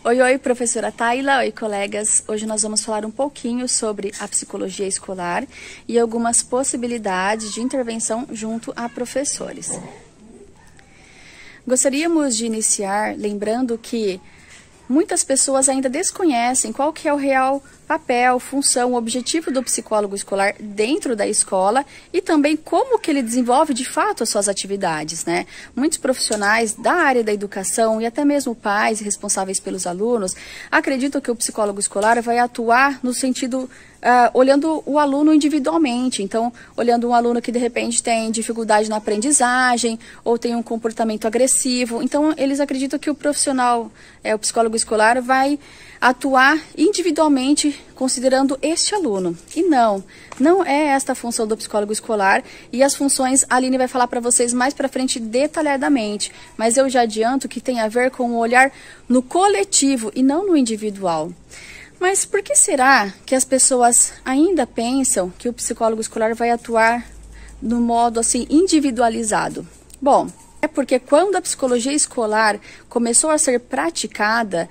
Oi, professora Tayla. Oi, colegas. Hoje nós vamos falar um pouquinho sobre a psicologia escolar e algumas possibilidades de intervenção junto a professores. Gostaríamos de iniciar lembrando que muitas pessoas ainda desconhecem qual que é o real papel, função, objetivo do psicólogo escolar dentro da escola e também como que ele desenvolve de fato as suas atividades, né? Muitos profissionais da área da educação e até mesmo pais responsáveis pelos alunos acreditam que o psicólogo escolar vai atuar no sentido olhando o aluno individualmente, então olhando um aluno que de repente tem dificuldade na aprendizagem ou tem um comportamento agressivo, então eles acreditam que o profissional, o psicólogo escolar vai atuar individualmente considerando este aluno. E não é esta a função do psicólogo escolar e as funções a Aline vai falar para vocês mais para frente detalhadamente, mas eu já adianto que tem a ver com o olhar no coletivo e não no individual. Mas por que será que as pessoas ainda pensam que o psicólogo escolar vai atuar no modo assim individualizado? Bom, é porque quando a psicologia escolar começou a ser praticada,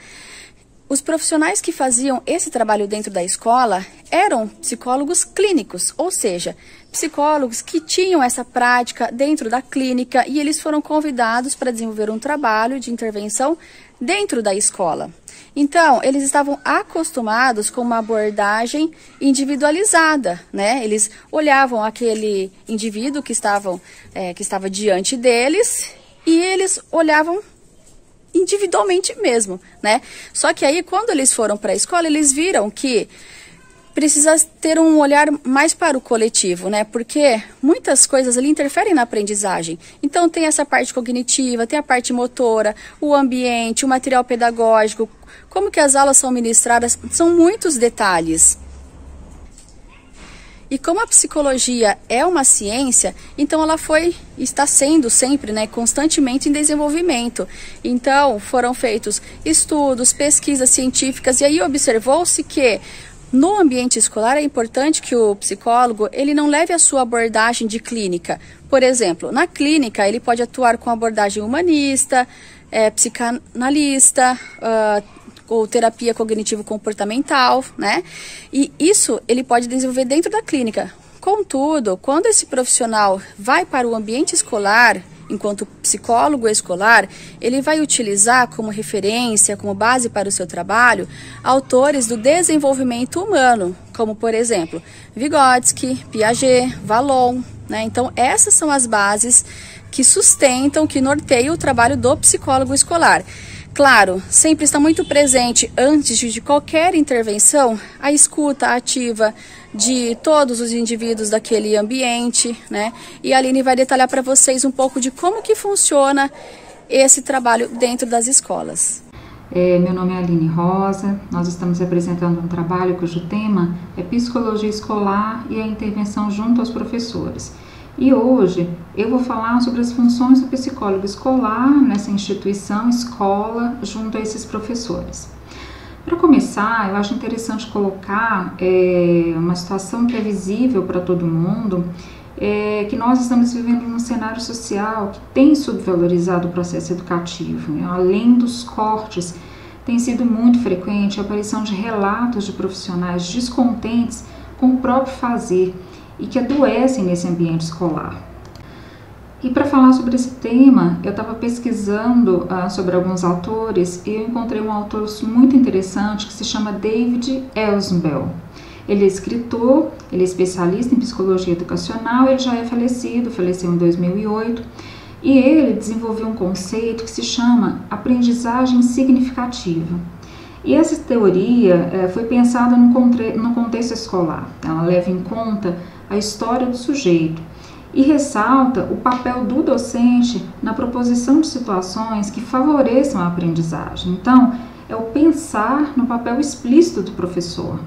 os profissionais que faziam esse trabalho dentro da escola eram psicólogos clínicos, ou seja, psicólogos que tinham essa prática dentro da clínica e eles foram convidados para desenvolver um trabalho de intervenção dentro da escola. Então, eles estavam acostumados com uma abordagem individualizada, né? Eles olhavam aquele indivíduo que estava diante deles e eles olhavam individualmente mesmo, né? Só que aí, quando eles foram para a escola, eles viram que precisa ter um olhar mais para o coletivo, né? Porque muitas coisas ali interferem na aprendizagem. Então, tem essa parte cognitiva, tem a parte motora, o ambiente, o material pedagógico, como que as aulas são ministradas, são muitos detalhes. E como a psicologia é uma ciência, então ela está sendo sempre, né, constantemente em desenvolvimento. Então, foram feitos estudos, pesquisas científicas, e aí observou-se que no ambiente escolar é importante que o psicólogo ele não leve a sua abordagem de clínica. Por exemplo, na clínica ele pode atuar com abordagem humanista, psicanalista, ou terapia cognitivo-comportamental, né? E isso ele pode desenvolver dentro da clínica. Contudo, quando esse profissional vai para o ambiente escolar, enquanto psicólogo escolar, ele vai utilizar como referência, como base para o seu trabalho, autores do desenvolvimento humano, como, por exemplo, Vygotsky, Piaget, Vallon, né? Então, essas são as bases que sustentam, que norteiam o trabalho do psicólogo escolar. Claro, sempre está muito presente, antes de qualquer intervenção, a escuta ativa de todos os indivíduos daquele ambiente, né? E a Aline vai detalhar para vocês um pouco de como que funciona esse trabalho dentro das escolas. Meu nome é Aline Rosa, nós estamos apresentando um trabalho cujo tema é Psicologia Escolar e a Intervenção junto aos professores. E hoje eu vou falar sobre as funções do psicólogo escolar nessa instituição, escola, junto a esses professores. Para começar, eu acho interessante colocar uma situação que é visível para todo mundo, que nós estamos vivendo num cenário social que tem subvalorizado o processo educativo, né? Além dos cortes, tem sido muito frequente a aparição de relatos de profissionais descontentes com o próprio fazer, e que adoecem nesse ambiente escolar. E para falar sobre esse tema, eu estava pesquisando sobre alguns autores e eu encontrei um autor muito interessante que se chama David Elsbell. Ele é escritor, ele é especialista em psicologia educacional, ele já é falecido, faleceu em 2008, e ele desenvolveu um conceito que se chama aprendizagem significativa. E essa teoria foi pensada no contexto escolar. Ela leva em conta a história do sujeito e ressalta o papel do docente na proposição de situações que favoreçam a aprendizagem. Então, é o pensar no papel explícito do professor.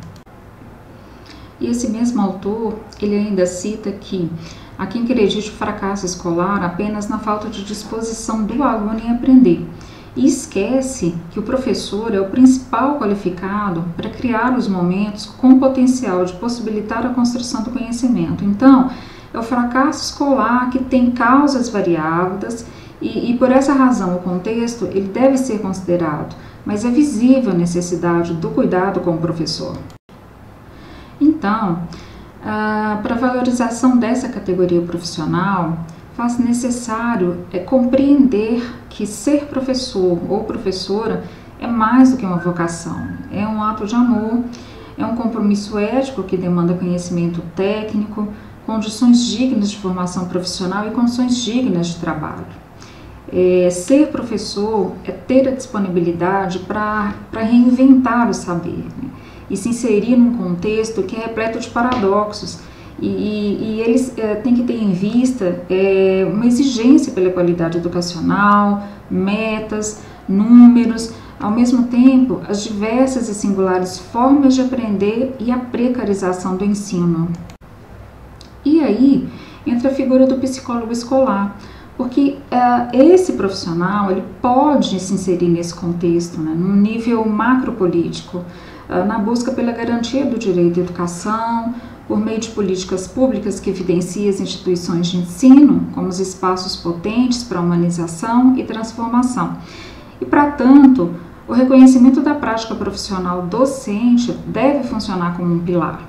E esse mesmo autor, ele ainda cita que há quem acredite o fracasso escolar apenas na falta de disposição do aluno em aprender. E esquece que o professor é o principal qualificado para criar os momentos com potencial de possibilitar a construção do conhecimento. Então, é o fracasso escolar que tem causas variadas e por essa razão o contexto ele deve ser considerado, mas é visível a necessidade do cuidado com o professor. Então, para a valorização dessa categoria profissional, faz necessário compreender que ser professor ou professora é mais do que uma vocação, é um ato de amor, é um compromisso ético que demanda conhecimento técnico, condições dignas de formação profissional e condições dignas de trabalho. Ser professor é ter a disponibilidade para reinventar o saber, né? E se inserir num contexto que é repleto de paradoxos, e eles têm que ter em vista uma exigência pela qualidade educacional, metas, números, ao mesmo tempo as diversas e singulares formas de aprender e a precarização do ensino. E aí entra a figura do psicólogo escolar, porque esse profissional ele pode se inserir nesse contexto, né, num nível macropolítico, na busca pela garantia do direito à educação, por meio de políticas públicas que evidenciem as instituições de ensino como os espaços potentes para humanização e transformação. E, para tanto, o reconhecimento da prática profissional docente deve funcionar como um pilar.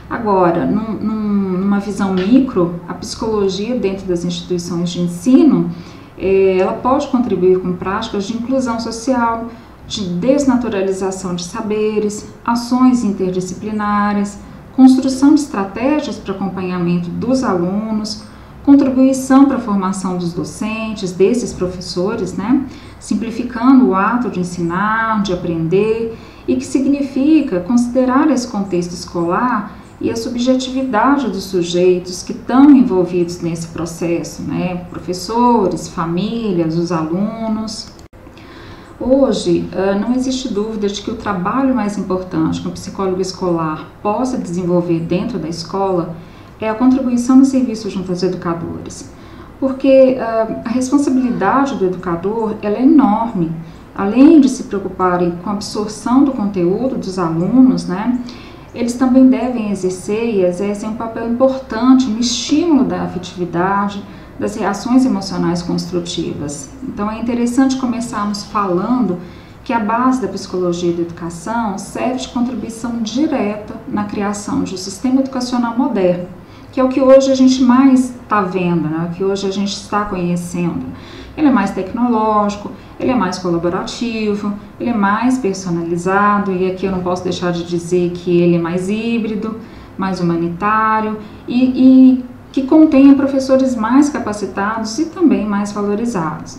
Agora, numa visão micro, a psicologia dentro das instituições de ensino, ela pode contribuir com práticas de inclusão social, de desnaturalização de saberes, ações interdisciplinares, construção de estratégias para acompanhamento dos alunos, contribuição para a formação dos docentes, desses professores, né? Simplificando o ato de ensinar, de aprender, e que significa considerar esse contexto escolar e a subjetividade dos sujeitos que estão envolvidos nesse processo, né? Professores, famílias, os alunos. Hoje, não existe dúvida de que o trabalho mais importante que um psicólogo escolar possa desenvolver dentro da escola é a contribuição no serviço junto aos educadores, porque a responsabilidade do educador ela é enorme. Além de se preocuparem com a absorção do conteúdo dos alunos, né, eles também devem exercer e exercem um papel importante no estímulo da afetividade, das reações emocionais construtivas. Então é interessante começarmos falando que a base da psicologia da educação serve de contribuição direta na criação de um sistema educacional moderno, que é o que hoje a gente mais está vendo, né? O que hoje a gente está conhecendo. Ele é mais tecnológico, ele é mais colaborativo, ele é mais personalizado, e aqui eu não posso deixar de dizer que ele é mais híbrido, mais humanitário e que contenha professores mais capacitados e também mais valorizados.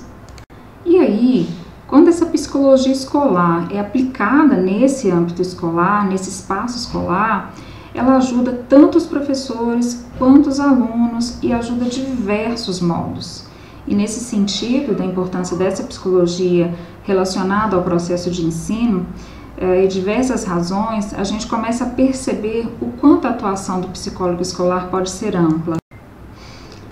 E aí, quando essa psicologia escolar é aplicada nesse âmbito escolar, nesse espaço escolar, ela ajuda tanto os professores quanto os alunos e ajuda de diversos modos. E nesse sentido, da importância dessa psicologia relacionada ao processo de ensino, e diversas razões, a gente começa a perceber o quanto a atuação do psicólogo escolar pode ser ampla.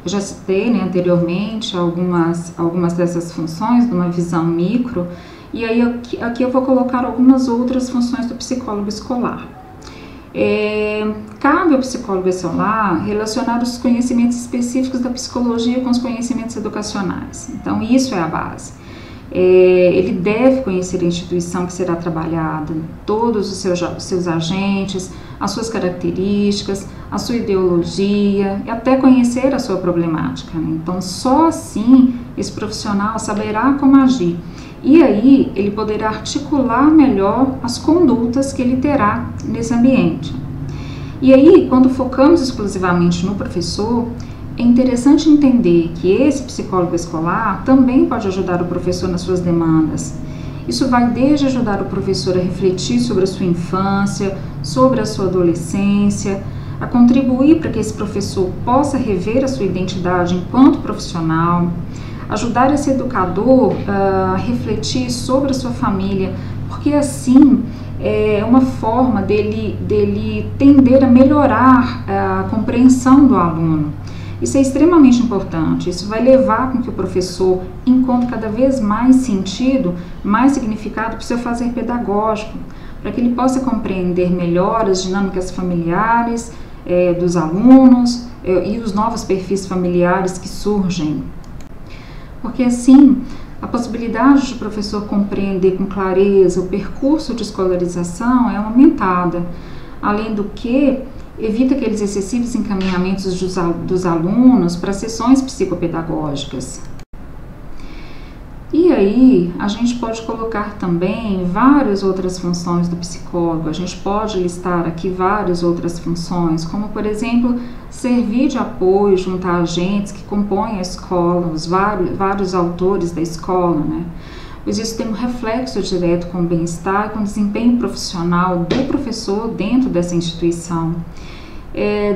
Eu já citei, né, anteriormente algumas dessas funções, de uma visão micro, e aí aqui eu vou colocar algumas outras funções do psicólogo escolar. Cabe ao psicólogo escolar relacionar os conhecimentos específicos da psicologia com os conhecimentos educacionais. Então, isso é a base. Ele deve conhecer a instituição que será trabalhada, todos os seus agentes, as suas características, a sua ideologia e até conhecer a sua problemática, né? Então, só assim esse profissional saberá como agir. E aí ele poderá articular melhor as condutas que ele terá nesse ambiente. E aí, quando focamos exclusivamente no professor, é interessante entender que esse psicólogo escolar também pode ajudar o professor nas suas demandas. Isso vai desde ajudar o professor a refletir sobre a sua infância, sobre a sua adolescência, a contribuir para que esse professor possa rever a sua identidade enquanto profissional, ajudar esse educador a refletir sobre a sua família, porque assim é uma forma dele tender a melhorar a compreensão do aluno. Isso é extremamente importante, isso vai levar com que o professor encontre cada vez mais sentido, mais significado para o seu fazer pedagógico, para que ele possa compreender melhor as dinâmicas familiares dos alunos e os novos perfis familiares que surgem. Porque assim, A possibilidade de o professor compreender com clareza o percurso de escolarização é aumentada, além do que evita aqueles excessivos encaminhamentos dos alunos para sessões psicopedagógicas. E aí, a gente pode colocar também várias outras funções do psicólogo. A gente pode listar aqui várias outras funções, como, por exemplo, servir de apoio junto a agentes que compõem a escola, os vários autores da escola, né? Pois isso tem um reflexo direto com o bem-estar e com o desempenho profissional do professor dentro dessa instituição.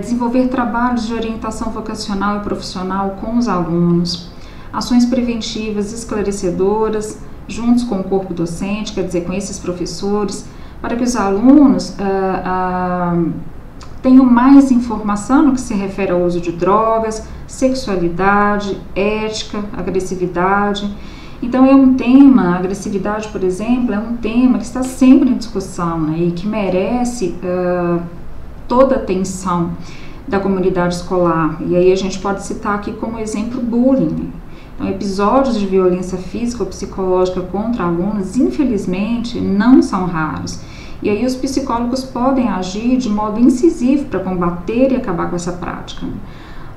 Desenvolver trabalhos de orientação vocacional e profissional com os alunos. Ações preventivas esclarecedoras, juntos com o corpo docente, quer dizer, com esses professores, para que os alunos tenham mais informação no que se refere ao uso de drogas, sexualidade, ética, agressividade. Então é um tema, a agressividade, por exemplo, é um tema que está sempre em discussão, né, e que merece toda a atenção da comunidade escolar. E aí a gente pode citar aqui como exemplo bullying, né? Então, episódios de violência física ou psicológica contra alunos, infelizmente, não são raros. E aí os psicólogos podem agir de modo incisivo para combater e acabar com essa prática.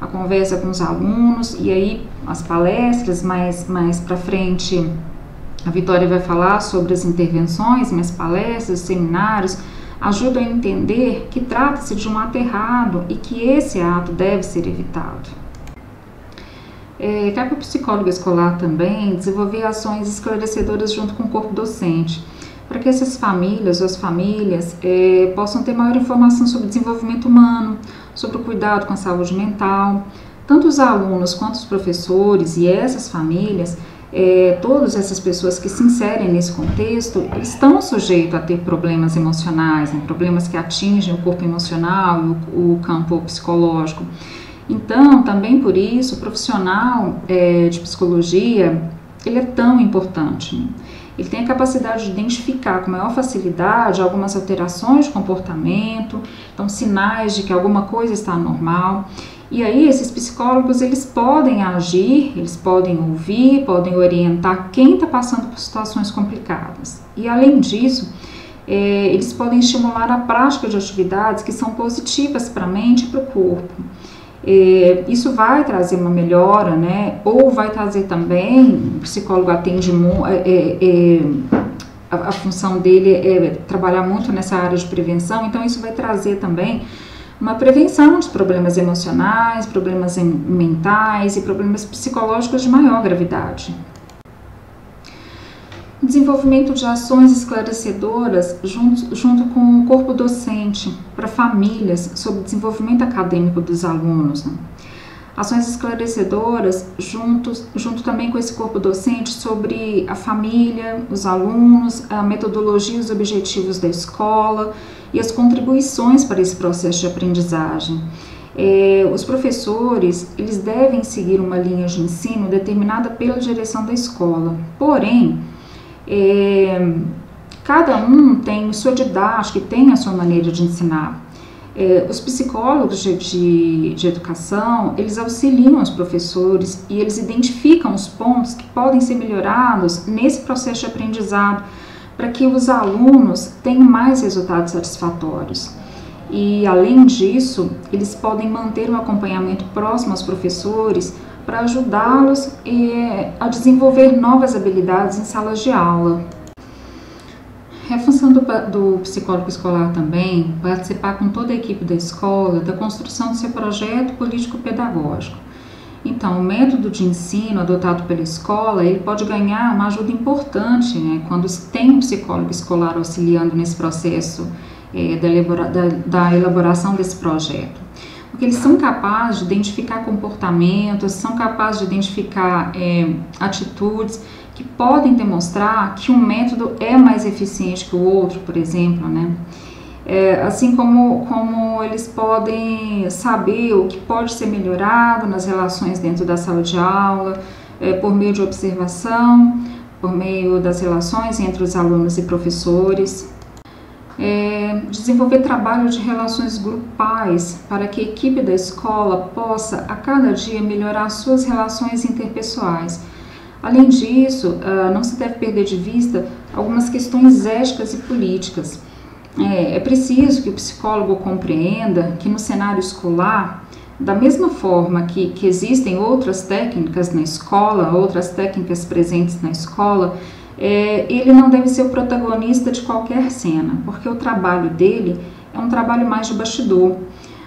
A conversa com os alunos, e aí as palestras, mais para frente, a Vitória vai falar sobre as intervenções, mas palestras, seminários, ajudam a entender que trata-se de um ato errado e que esse ato deve ser evitado. Cabe ao psicólogo escolar também desenvolver ações esclarecedoras junto com o corpo docente, para que essas famílias ou as famílias possam ter maior informação sobre o desenvolvimento humano, sobre o cuidado com a saúde mental. Tanto os alunos quanto os professores e essas famílias, todas essas pessoas que se inserem nesse contexto, estão sujeitos a ter problemas emocionais, né, problemas que atingem o corpo emocional e o campo psicológico. Então, também por isso, o profissional de psicologia, ele é tão importante, né? Ele tem a capacidade de identificar com maior facilidade algumas alterações de comportamento, então sinais de que alguma coisa está anormal. E aí esses psicólogos, eles podem agir, eles podem ouvir, podem orientar quem está passando por situações complicadas. E além disso, eles podem estimular a prática de atividades que são positivas para a mente e para o corpo. Isso vai trazer uma melhora, né? Ou vai trazer também, o psicólogo atende, a função dele é trabalhar muito nessa área de prevenção, então isso vai trazer também uma prevenção dos problemas emocionais, problemas mentais e problemas psicológicos de maior gravidade. Desenvolvimento de ações esclarecedoras junto com o corpo docente para famílias sobre o desenvolvimento acadêmico dos alunos, né? Ações esclarecedoras junto também com esse corpo docente sobre a família, os alunos, a metodologia e os objetivos da escola e as contribuições para esse processo de aprendizagem. Os professores, eles devem seguir uma linha de ensino determinada pela direção da escola, porém, cada um tem sua didática e tem a sua maneira de ensinar. Os psicólogos de educação, eles auxiliam os professores e eles identificam os pontos que podem ser melhorados nesse processo de aprendizado para que os alunos tenham mais resultados satisfatórios. E além disso, eles podem manter um acompanhamento próximo aos professores para ajudá-los a desenvolver novas habilidades em salas de aula. É função do psicólogo escolar também participar com toda a equipe da escola da construção do seu projeto político-pedagógico. Então, o método de ensino adotado pela escola, ele pode ganhar uma ajuda importante, né, quando tem um psicólogo escolar auxiliando nesse processo da elaboração desse projeto. Porque eles são capazes de identificar comportamentos, são capazes de identificar atitudes que podem demonstrar que um método é mais eficiente que o outro, por exemplo, né? Assim como eles podem saber o que pode ser melhorado nas relações dentro da sala de aula, por meio de observação, por meio das relações entre os alunos e professores. Desenvolver trabalho de relações grupais para que a equipe da escola possa a cada dia melhorar suas relações interpessoais. Além disso, não se deve perder de vista algumas questões éticas e políticas. É preciso que o psicólogo compreenda que no cenário escolar, da mesma forma que existem outras técnicas na escola, outras técnicas presentes na escola, ele não deve ser o protagonista de qualquer cena, porque o trabalho dele é um trabalho mais de bastidor,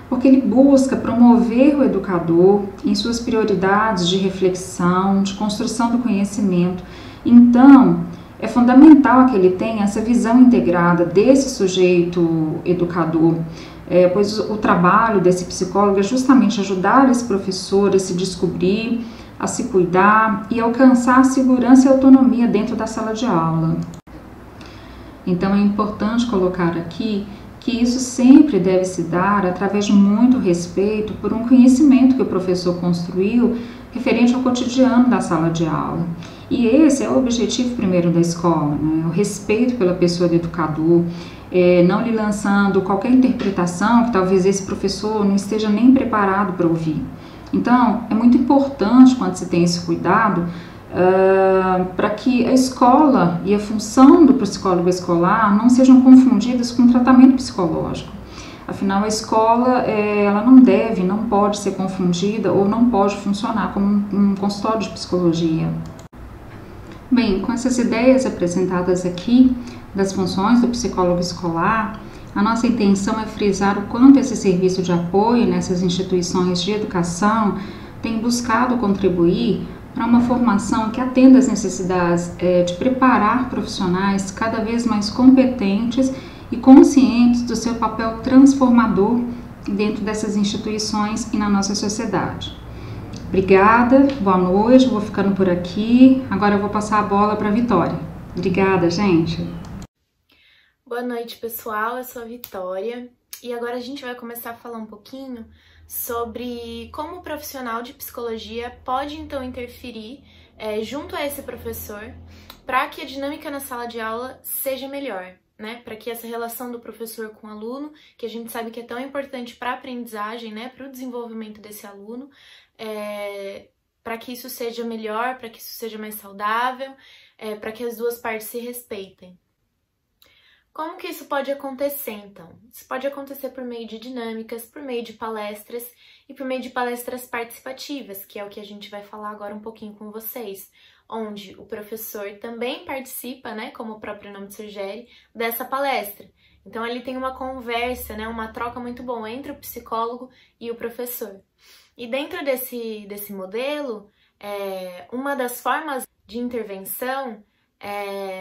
porque ele busca promover o educador em suas prioridades de reflexão, de construção do conhecimento. Então, é fundamental que ele tenha essa visão integrada desse sujeito educador, pois o trabalho desse psicólogo é justamente ajudar esse professor a se descobrir, a se cuidar e alcançar a segurança e autonomia dentro da sala de aula. Então é importante colocar aqui que isso sempre deve se dar através de muito respeito por um conhecimento que o professor construiu referente ao cotidiano da sala de aula. E esse é o objetivo primeiro da escola, né? O respeito pela pessoa do educador, não lhe lançando qualquer interpretação que talvez esse professor não esteja nem preparado para ouvir. Então, é muito importante quando se tem esse cuidado para que a escola e a função do psicólogo escolar não sejam confundidas com tratamento psicológico. Afinal, a escola ela não pode ser confundida ou não pode funcionar como um consultório de psicologia. Bem, com essas ideias apresentadas aqui das funções do psicólogo escolar, a nossa intenção é frisar o quanto esse serviço de apoio nessas instituições de educação tem buscado contribuir para uma formação que atenda às necessidades de preparar profissionais cada vez mais competentes e conscientes do seu papel transformador dentro dessas instituições e na nossa sociedade. Obrigada, boa noite, vou ficando por aqui. Agora eu vou passar a bola para a Vitória. Obrigada, gente. Boa noite, pessoal, eu sou a Vitória e agora a gente vai começar a falar um pouquinho sobre como o profissional de psicologia pode então interferir junto a esse professor para que a dinâmica na sala de aula seja melhor, né? Para que essa relação do professor com o aluno, que a gente sabe que é tão importante para a aprendizagem, né? Para o desenvolvimento desse aluno, para que isso seja melhor, para que isso seja mais saudável, para que as duas partes se respeitem. Como que isso pode acontecer, então? Isso pode acontecer por meio de dinâmicas, por meio de palestras e por meio de palestras participativas, que é o que a gente vai falar agora um pouquinho com vocês, onde o professor também participa, né, como o próprio nome sugere, dessa palestra. Então, ali tem uma conversa, né, uma troca muito boa entre o psicólogo e o professor. E dentro desse modelo, uma das formas de intervenção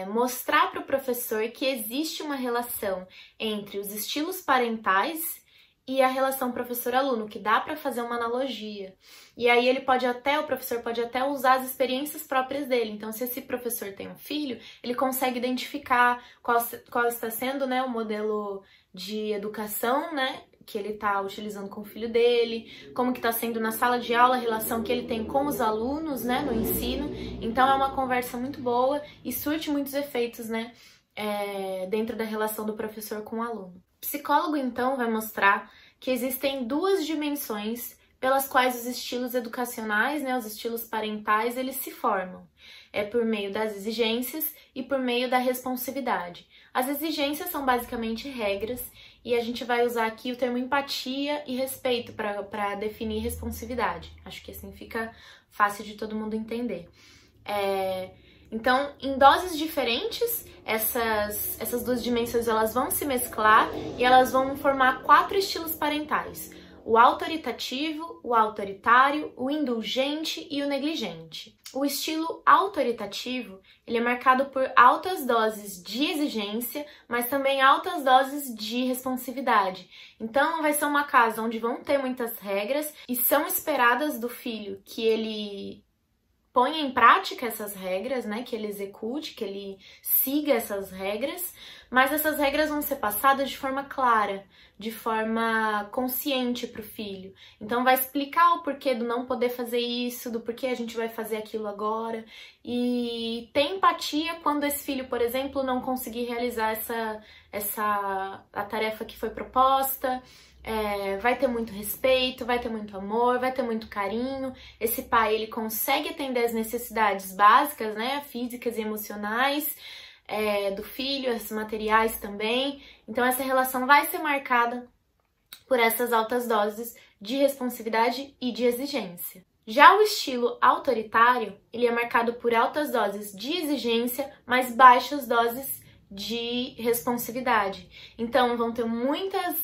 mostrar para o professor que existe uma relação entre os estilos parentais e a relação professor-aluno, que dá para fazer uma analogia. E aí o professor pode até usar as experiências próprias dele. Então, se esse professor tem um filho, ele consegue identificar qual está sendo, né, o modelo de educação, né, que ele está utilizando com o filho dele, como que está sendo na sala de aula, a relação que ele tem com os alunos, né, no ensino. Então, é uma conversa muito boa e surte muitos efeitos, né, dentro da relação do professor com o aluno. O psicólogo, então, vai mostrar que existem duas dimensões pelas quais os estilos educacionais, né, os estilos parentais, eles se formam. É por meio das exigências e por meio da responsividade. As exigências são basicamente regras e a gente vai usar aqui o termo empatia e respeito para definir responsividade. Acho que assim fica fácil de todo mundo entender. Então, em doses diferentes, essas duas dimensões elas vão se mesclar e elas vão formar 4 estilos parentais. O autoritativo, o autoritário, o indulgente e o negligente. O estilo autoritativo, ele é marcado por altas doses de exigência, mas também altas doses de responsividade. Então, vai ser uma casa onde vão ter muitas regras e são esperadas do filho que ele ponha em prática essas regras, né, que ele execute, que ele siga essas regras, mas essas regras vão ser passadas de forma clara, de forma consciente para o filho. Então vai explicar o porquê do não poder fazer isso, do porquê a gente vai fazer aquilo agora, e ter empatia quando esse filho, por exemplo, não conseguir realizar a tarefa que foi proposta. Vai ter muito respeito, vai ter muito amor, vai ter muito carinho. Esse pai, ele consegue atender as necessidades básicas, né, físicas e emocionais do filho, as materiais também. Então essa relação vai ser marcada por essas altas doses de responsividade e de exigência. Já o estilo autoritário, ele é marcado por altas doses de exigência, mas baixas doses de responsividade. Então vão ter muitas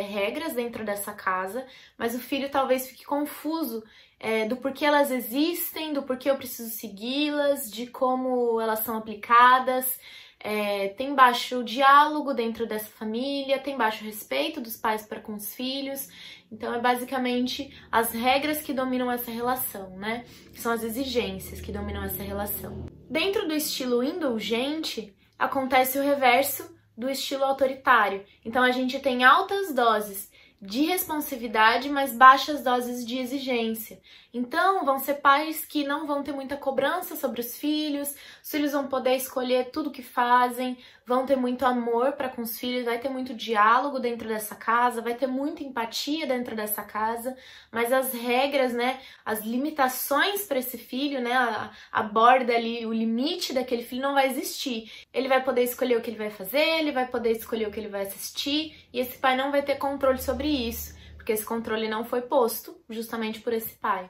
regras dentro dessa casa, mas o filho talvez fique confuso do porquê elas existem, do porquê eu preciso segui-las, de como elas são aplicadas. Tem baixo diálogo dentro dessa família, tem baixo respeito dos pais para com os filhos. Então é basicamente as regras que dominam essa relação, né? Que são as exigências que dominam essa relação. Dentro do estilo indulgente, acontece o reverso do estilo autoritário. Então a gente tem altas doses de responsividade, mas baixas doses de exigência. Então vão ser pais que não vão ter muita cobrança sobre os filhos vão poder escolher tudo que fazem, vão ter muito amor para com os filhos, vai ter muito diálogo dentro dessa casa, vai ter muita empatia dentro dessa casa, mas as regras, né, as limitações para esse filho, né, a borda ali, o limite daquele filho não vai existir. Ele vai poder escolher o que ele vai fazer, ele vai poder escolher o que ele vai assistir, e esse pai não vai ter controle sobre isso, porque esse controle não foi posto justamente por esse pai.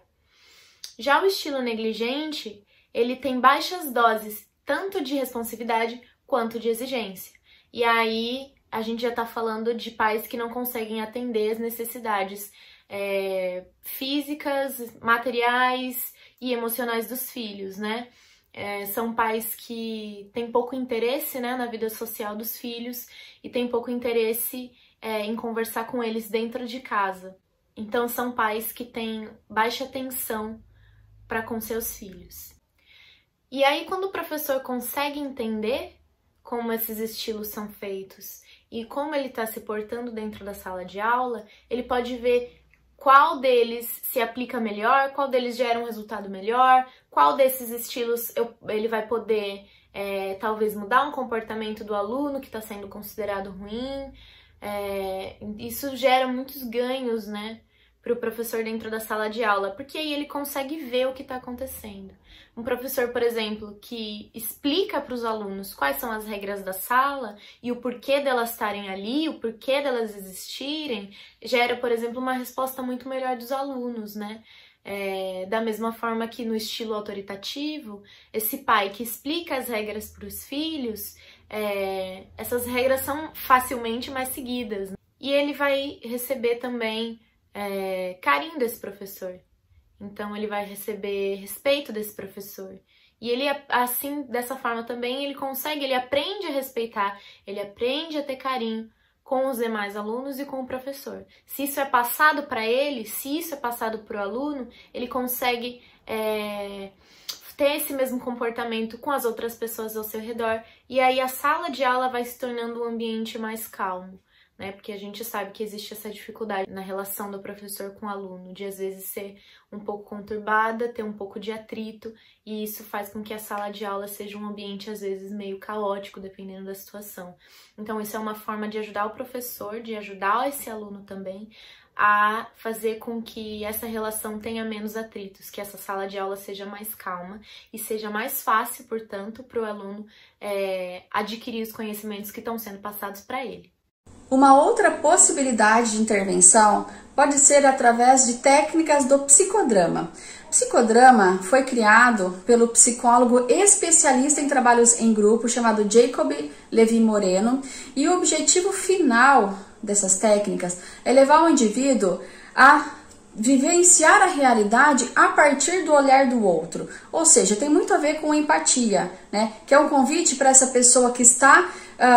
Já o estilo negligente, ele tem baixas doses tanto de responsividade quanto de exigência. E aí a gente já tá falando de pais que não conseguem atender as necessidades físicas, materiais e emocionais dos filhos, né? São pais que têm pouco interesse, né, na vida social dos filhos e têm pouco interesse em conversar com eles dentro de casa. Então são pais que têm baixa atenção para com seus filhos. E aí, quando o professor consegue entender como esses estilos são feitos e como ele está se portando dentro da sala de aula, ele pode ver qual deles se aplica melhor, qual deles gera um resultado melhor, qual desses estilos ele vai poder talvez mudar um comportamento do aluno que está sendo considerado ruim. Isso gera muitos ganhos, né, para o professor dentro da sala de aula, porque aí ele consegue ver o que está acontecendo. Um professor, por exemplo, que explica para os alunos quais são as regras da sala e o porquê delas estarem ali, o porquê delas existirem, gera, por exemplo, uma resposta muito melhor dos alunos, né? Da mesma forma que no estilo autoritativo, esse pai que explica as regras para os filhos, essas regras são facilmente mais seguidas, né? E ele vai receber também carinho desse professor. Então ele vai receber respeito desse professor. E ele, assim, dessa forma também, ele aprende a respeitar, ele aprende a ter carinho com os demais alunos e com o professor. Se isso é passado para ele, se isso é passado para o aluno, ele consegue ter esse mesmo comportamento com as outras pessoas ao seu redor. E aí a sala de aula vai se tornando um ambiente mais calmo, né? Porque a gente sabe que existe essa dificuldade na relação do professor com o aluno, de às vezes ser um pouco conturbada, ter um pouco de atrito, e isso faz com que a sala de aula seja um ambiente às vezes meio caótico, dependendo da situação. Então isso é uma forma de ajudar o professor, de ajudar esse aluno também a fazer com que essa relação tenha menos atritos, que essa sala de aula seja mais calma e seja mais fácil, portanto, para o aluno adquirir os conhecimentos que estão sendo passados para ele. Uma outra possibilidade de intervenção pode ser através de técnicas do psicodrama. O psicodrama foi criado pelo psicólogo especialista em trabalhos em grupo chamado Jacob Levi Moreno, e o objetivo final dessas técnicas é levar o indivíduo a vivenciar a realidade a partir do olhar do outro. Ou seja, tem muito a ver com empatia, né? Que é um convite para essa pessoa que está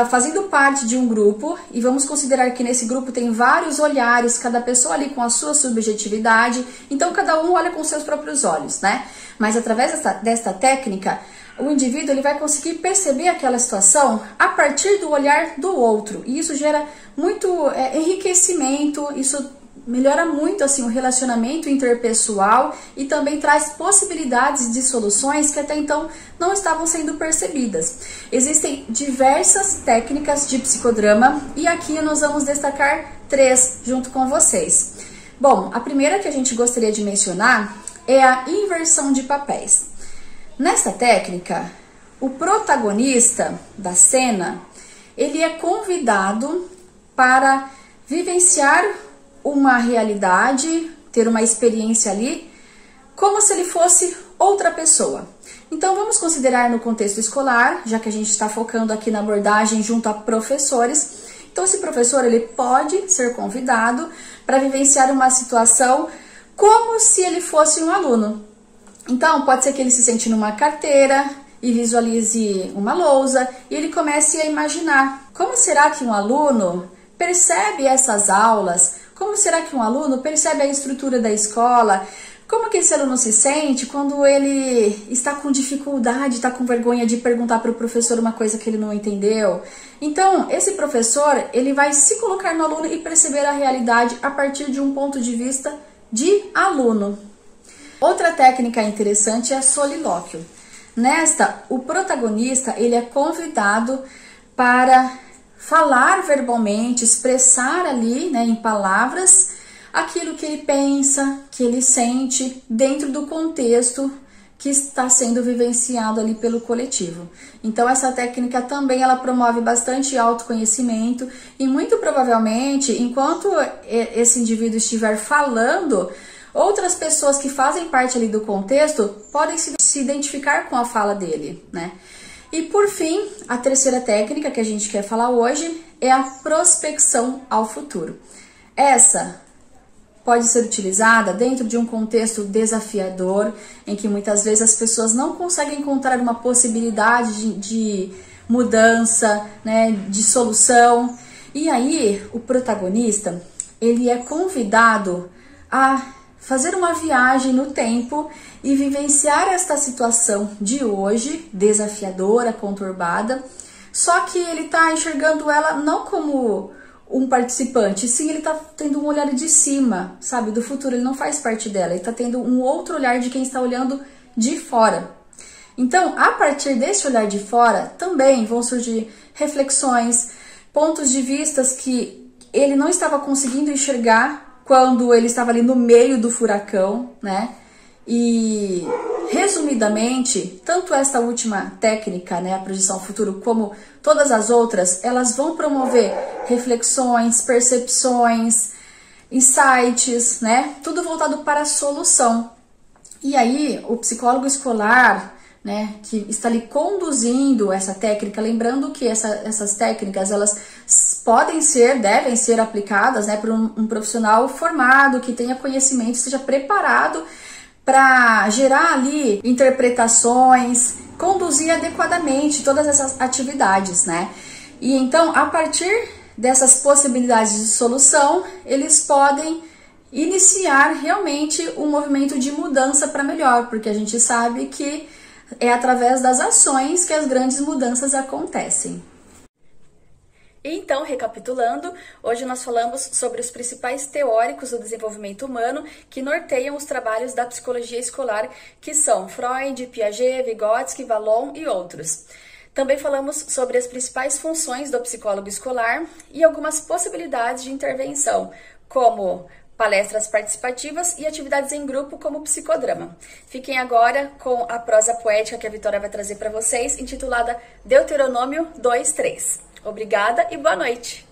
fazendo parte de um grupo, e vamos considerar que nesse grupo tem vários olhares, cada pessoa ali com a sua subjetividade, então cada um olha com seus próprios olhos, né? Mas através desta técnica, o indivíduo ele vai conseguir perceber aquela situação a partir do olhar do outro. E isso gera muito enriquecimento, isso melhora muito assim, o relacionamento interpessoal e também traz possibilidades de soluções que até então não estavam sendo percebidas. Existem diversas técnicas de psicodrama e aqui nós vamos destacar 3 junto com vocês. Bom, a primeira que a gente gostaria de mencionar é a inversão de papéis. Nesta técnica, o protagonista da cena, ele é convidado para vivenciar uma realidade, ter uma experiência ali, como se ele fosse outra pessoa. Então vamos considerar no contexto escolar, já que a gente está focando aqui na abordagem junto a professores. Então esse professor ele pode ser convidado para vivenciar uma situação como se ele fosse um aluno. Então pode ser que ele se sente numa carteira e visualize uma lousa e ele comece a imaginar como será que um aluno percebe essas aulas. Como será que um aluno percebe a estrutura da escola? Como que esse aluno se sente quando ele está com dificuldade, está com vergonha de perguntar para o professor uma coisa que ele não entendeu? Então, esse professor, ele vai se colocar no aluno e perceber a realidade a partir de um ponto de vista de aluno. Outra técnica interessante é a solilóquio. Nesta, o protagonista, ele é convidado para falar verbalmente, expressar ali, né, em palavras, aquilo que ele pensa, que ele sente dentro do contexto que está sendo vivenciado ali pelo coletivo. Então essa técnica também ela promove bastante autoconhecimento e muito provavelmente, enquanto esse indivíduo estiver falando, outras pessoas que fazem parte ali do contexto podem se identificar com a fala dele, né? E por fim, a terceira técnica que a gente quer falar hoje é a prospecção ao futuro. Essa pode ser utilizada dentro de um contexto desafiador, em que muitas vezes as pessoas não conseguem encontrar uma possibilidade de mudança, né, de solução. E aí, o protagonista, ele é convidado a fazer uma viagem no tempo e vivenciar esta situação de hoje, desafiadora, conturbada, só que ele está enxergando ela não como um participante, sim, ele está tendo um olhar de cima, sabe, do futuro, ele não faz parte dela, ele está tendo um outro olhar de quem está olhando de fora. Então, a partir desse olhar de fora, também vão surgir reflexões, pontos de vistas que ele não estava conseguindo enxergar quando ele estava ali no meio do furacão, né? E, resumidamente, tanto esta última técnica, né, a projeção ao futuro, como todas as outras, elas vão promover reflexões, percepções, insights, né? Tudo voltado para a solução. E aí, o psicólogo escolar, né, que está ali conduzindo essa técnica, lembrando que essas técnicas, elas devem ser aplicadas, né, por um profissional formado, que tenha conhecimento, esteja preparado para gerar ali interpretações, conduzir adequadamente todas essas atividades, né? E então, a partir dessas possibilidades de solução, eles podem iniciar realmente um movimento de mudança para melhor, porque a gente sabe que é através das ações que as grandes mudanças acontecem. Então, recapitulando, hoje nós falamos sobre os principais teóricos do desenvolvimento humano que norteiam os trabalhos da psicologia escolar, que são Freud, Piaget, Vygotsky, Vallon e outros. Também falamos sobre as principais funções do psicólogo escolar e algumas possibilidades de intervenção, como palestras participativas e atividades em grupo como psicodrama. Fiquem agora com a prosa poética que a Vitória vai trazer para vocês, intitulada Deuteronômio 2:3. Obrigada e boa noite!